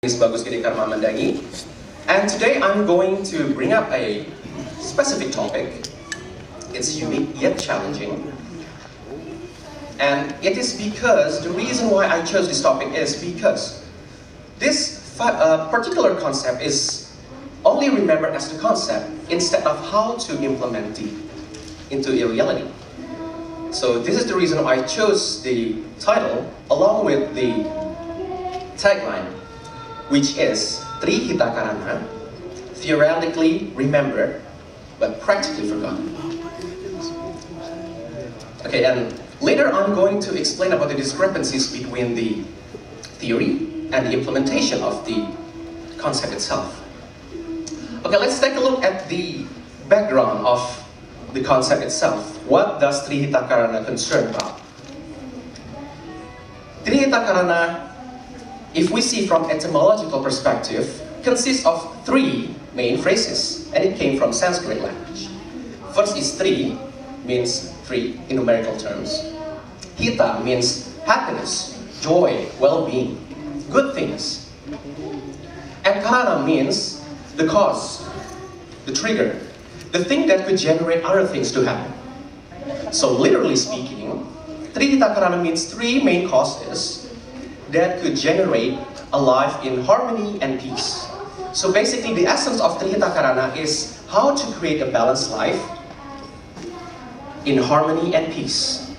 Is Bagus Gede Karma Mandangi, and today I'm going to bring up a specific topic. It's unique yet challenging, and it is because the reason why I chose this topic is because this particular concept is only remembered as the concept instead of how to implement it into a reality. So this is the reason why I chose the title along with the tagline, which is Tri Hita Karana, theoretically remembered, but practically forgotten. Okay, and later I'm going to explain about the discrepancies between the theory and the implementation of the concept itself. Okay, let's take a look at the background of the concept itself. What does Tri Hita Karana concern about? Tri Hita Karana, if we see from etymological perspective, consists of three main phrases, and it came from Sanskrit language. First is Tri, means three in numerical terms. Hita means happiness, joy, well-being, good things. And Karana means the cause, the trigger, the thing that could generate other things to happen. So literally speaking, Tri Hita Karana means three main causes that could generate a life in harmony and peace. So basically the essence of Tri Hita Karana is how to create a balanced life in harmony and peace.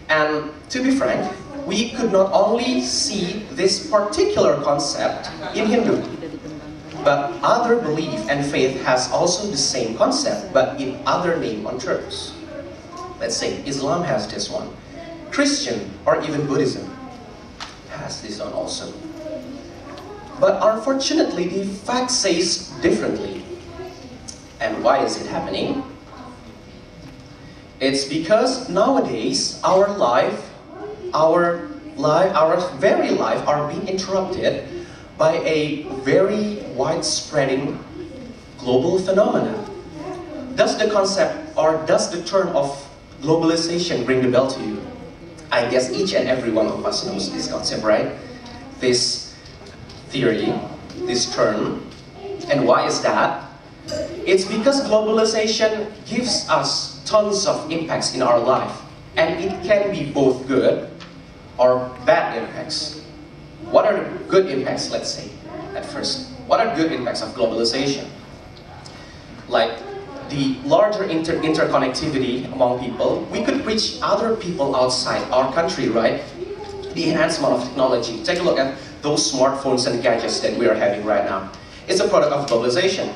And to be frank, we could not only see this particular concept in Hindu, but other belief and faith has also the same concept, but in other name on terms. Let's say Islam has this one, Christian or even Buddhism has this one also. But unfortunately, the fact says differently. And why is it happening? It's because nowadays our very life are being interrupted by a very widespreading global phenomena. Does the concept or does the term of globalization ring the bell to you? I guess each and every one of us knows this concept, right? This theory, this term. And why is that? It's because globalization gives us tons of impacts in our life. And it can be both good or bad impacts. What are the good impacts, let's say, at first? What are good impacts of globalization? Like the larger interconnectivity among people. We could reach other people outside our country, right? The enhancement of technology. Take a look at those smartphones and gadgets that we are having right now. It's a product of globalization.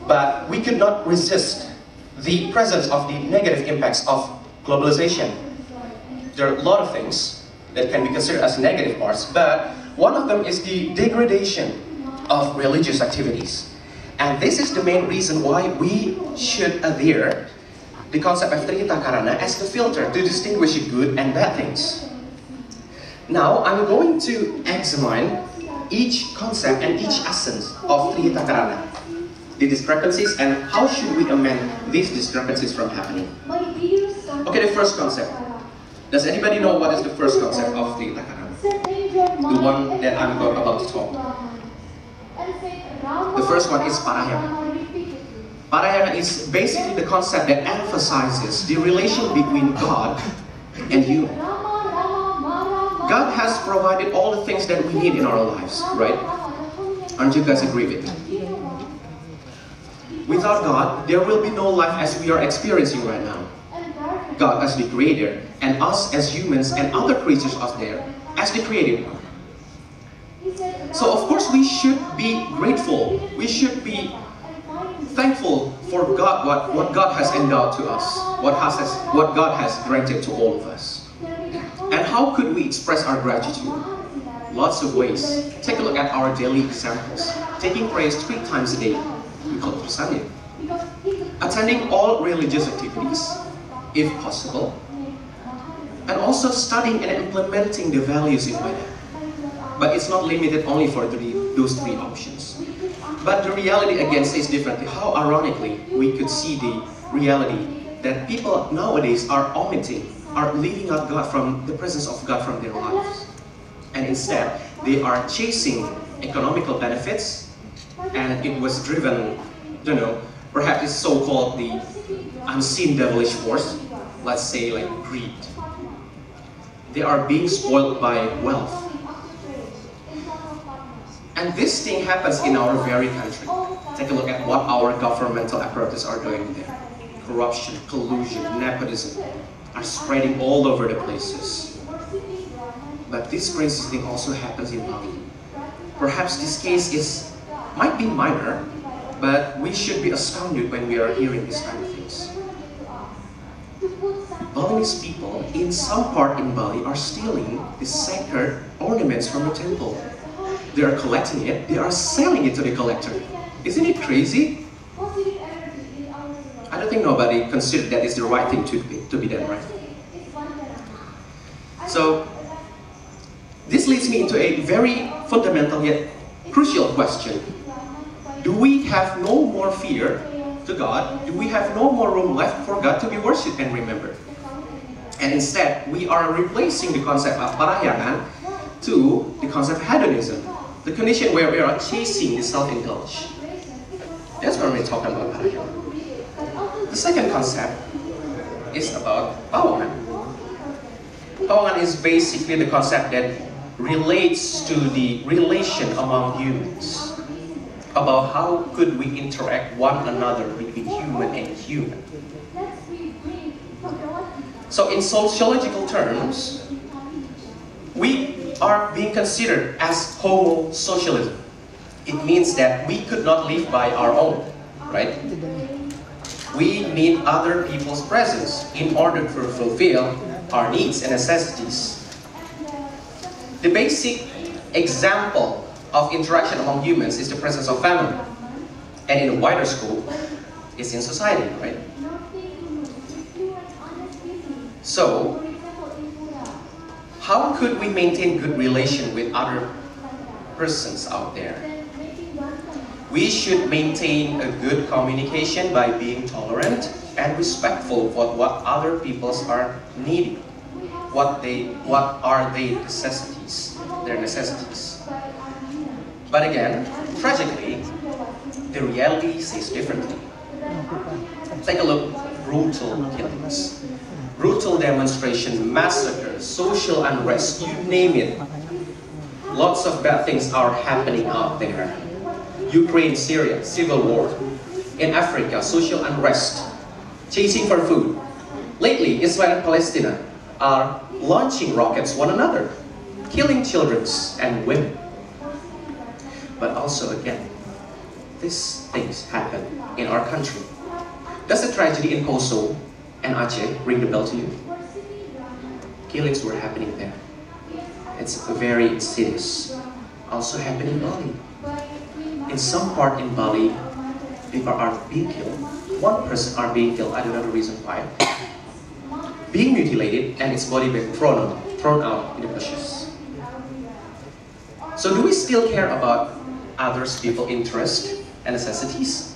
But we could not resist the presence of the negative impacts of globalization. There are a lot of things that can be considered as negative parts, but one of them is the degradation of religious activities. And this is the main reason why we should adhere the concept of Tri Hita Karana as the filter to distinguish good and bad things. Now, I'm going to examine each concept and each essence of Tri Hita Karana, the discrepancies, and how should we amend these discrepancies from happening. Okay, the first concept. Does anybody know what is the first concept of Tri Hita Karana? The one that I'm about to talk. The first one is Parahyangan. Parahyangan is basically the concept that emphasizes the relation between God and human. God has provided all the things that we need in our lives, right? Aren't you guys agree with me? Without God, there will be no life as we are experiencing right now. God as the creator, and us as humans and other creatures out there as the created one. So of course we should be grateful. We should be thankful for God, what God has endowed to us, what God has granted to all of us. And how could we express our gratitude? Lots of ways. Take a look at our daily examples. Taking prayers 3 times a day, we call it Sunday. Attending all religious activities, if possible. And also studying and implementing the values in Veda. But it's not limited only for those 3 options. But the reality again says differently. How ironically we could see the reality that people nowadays are omitting, are leaving out God from the presence of God from their lives. And instead, They are chasing economical benefits, and it was driven, perhaps it's so-called the unseen devilish force, let's say like greed. They are being spoiled by wealth. And this thing happens in our very country. Take a look at what our governmental apparatus are doing there. Corruption, collusion, nepotism are spreading all over the places. But this crazy thing also happens in Bali. Perhaps this case might be minor, but we should be astounded when we are hearing these kind of things. Balinese people in some part in Bali are stealing the sacred ornaments from the temple. They are collecting it, they are selling it to the collector. Isn't it crazy? I don't think nobody considered that is the right thing to be done, right? So, this leads me into a very fundamental yet crucial question. Do we have no more fear to God? Do we have no more room left for God to be worshipped and remembered? And instead, we are replacing the concept of Parahyangan to the concept of hedonism, the condition where we are chasing the self-indulge. That's what we're talking about Parahyangan. The second concept is about Pawongan. Pawongan is basically the concept that relates to the relation among humans, about how could we interact one another between human and human. So in sociological terms, we are being considered as homo socialism. It means that we could not live by our own, right? We need other people's presence in order to fulfill our needs and necessities. The basic example of interaction among humans is the presence of family. And in a wider scope, it's in society, right? So, how could we maintain good relation with other persons out there? We should maintain a good communication by being tolerant and respectful for what other peoples are needing. What are their necessities. But again, tragically, the reality says differently. Take a look, brutal killings, brutal demonstrations, massacres, social unrest, you name it. Lots of bad things are happening out there. Ukraine, Syria, civil war. In Africa, social unrest, chasing for food. Lately, Israel and Palestine are launching rockets one another, killing children and women. But also again, these things happen in our country. Does the tragedy in Kosovo and Aceh ring the bell to you? Killings were happening there. It's very serious. Also happening in Bali. In some part in Bali, people are being killed. One person are being killed, I don't know the reason why. Being mutilated and its body being thrown out in the bushes. So do we still care about others people's interests and necessities?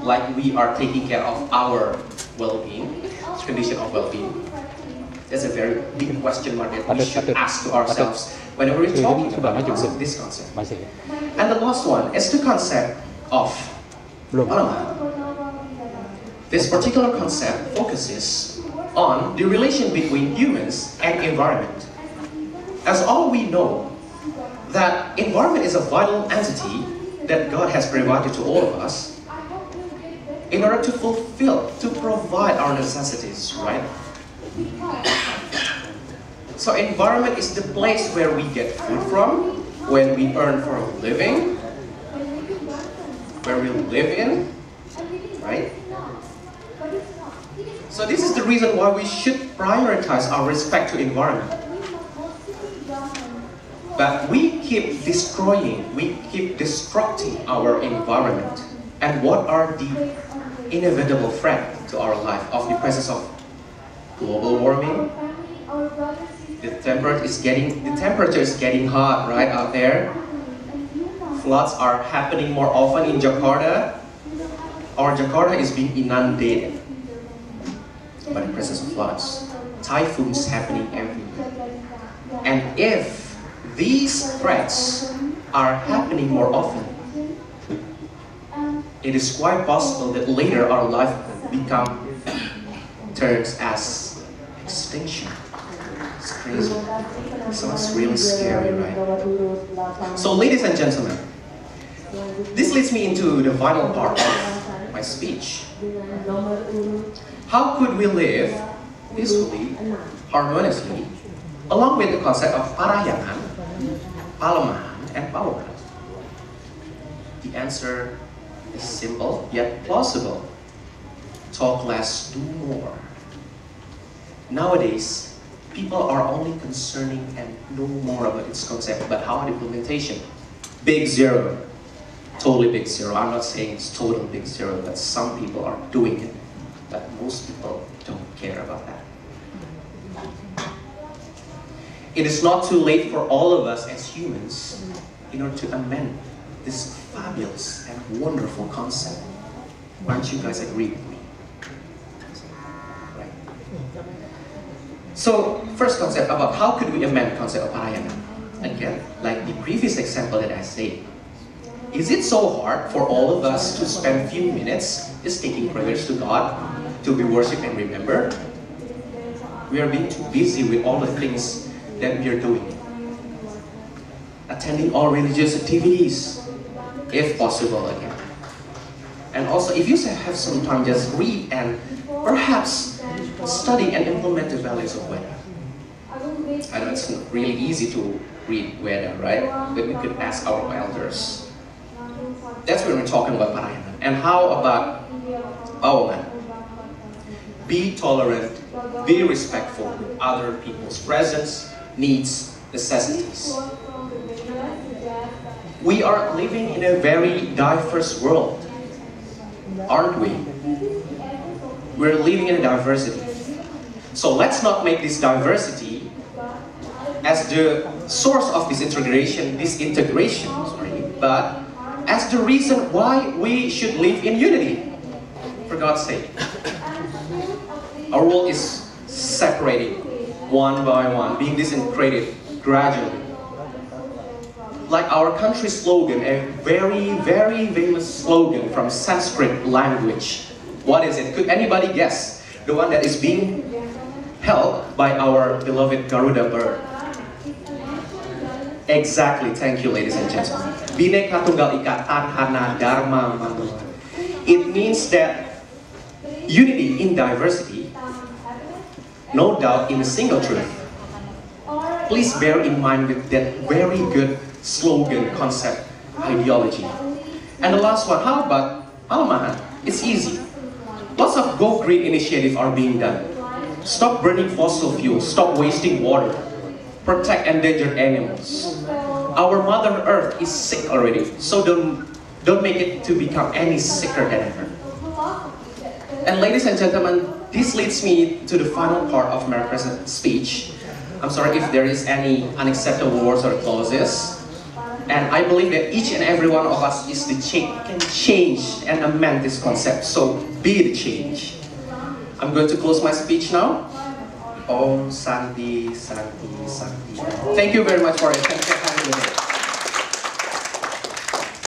Like we are taking care of our well-being, condition of well-being? That's a very big question mark that we should ask to ourselves whenever we're talking about this concept. And the last one is the concept of Palemahan. This particular concept focuses on the relation between humans and environment. As all we know, that environment is a vital entity that God has provided to all of us in order to fulfill, to provide our necessities, right? So environment is the place where we get food from, when we earn for a living, where we live in, right? So this is the reason why we should prioritize our respect to environment. But we keep destroying, we keep destructing our environment. And what are the inevitable threat to our life of the presence of global warming? The temperature is getting hot right out there. Floods are happening more often in Jakarta. Our Jakarta is being inundated by the presence of floods. Typhoons happening everywhere. And if these threats are happening more often, it is quite possible that later our life turns as extinction. It's crazy. It sounds really scary, right? So, ladies and gentlemen, this leads me into the final part of my speech. How could we live peacefully, harmoniously, along with the concept of Parahyangan, Palemahan, and Pawongan? The answer is simple yet plausible. Talk less, do more. Nowadays, people are only concerning and know more about its concept, but how the implementation? Big zero. Totally big zero. I'm not saying it's total big zero, but some people are doing it. But most people don't care about that. It is not too late for all of us as humans in order to amend this fabulous and wonderful concept. Aren't you guys agree with me? Right. So, first concept about how could we amend the concept of Parahyangan? Again, like the previous example that I said. Is it so hard for all of us to spend few minutes just taking prayers to God to be worshipped and remembered? We are being too busy with all the things that we are doing. Attending all religious activities, if possible again. And also, if you have some time, just read and perhaps study and implement the values of Veda. I know it's not really easy to read Veda, right? But we could ask our elders. That's when we're talking about Parahyangan. And how about Pawongan? Be tolerant, be respectful with other people's presence, needs, necessities. We are living in a very diverse world, aren't we? We're living in a diversity. So let's not make this diversity as the source of this integration, but as the reason why we should live in unity. For God's sake. Our world is separating one by one, being disintegrated gradually. Like our country's slogan, a very, very famous slogan from Sanskrit language. What is it? Could anybody guess? The one that is being held by our beloved Garuda bird. Exactly, thank you ladies and gentlemen. Bhinneka Tunggal Ika Tanhana Dharma Wacana. It means that unity in diversity, no doubt in a single truth. Please bear in mind with that very good slogan, concept, ideology. And the last one, how about Palemahan? It's easy. Lots of Go Green initiatives are being done. Stop burning fossil fuels, stop wasting water, protect endangered animals. Our Mother Earth is sick already, so don't make it to become any sicker than ever. And ladies and gentlemen, this leads me to the final part of my present speech. I'm sorry if there is any unacceptable words or clauses. And I believe that each and every one of us can change and amend this concept. So be the change. I'm going to close my speech now. Om Santi, Santi, Santi. Thank you very much for your attention.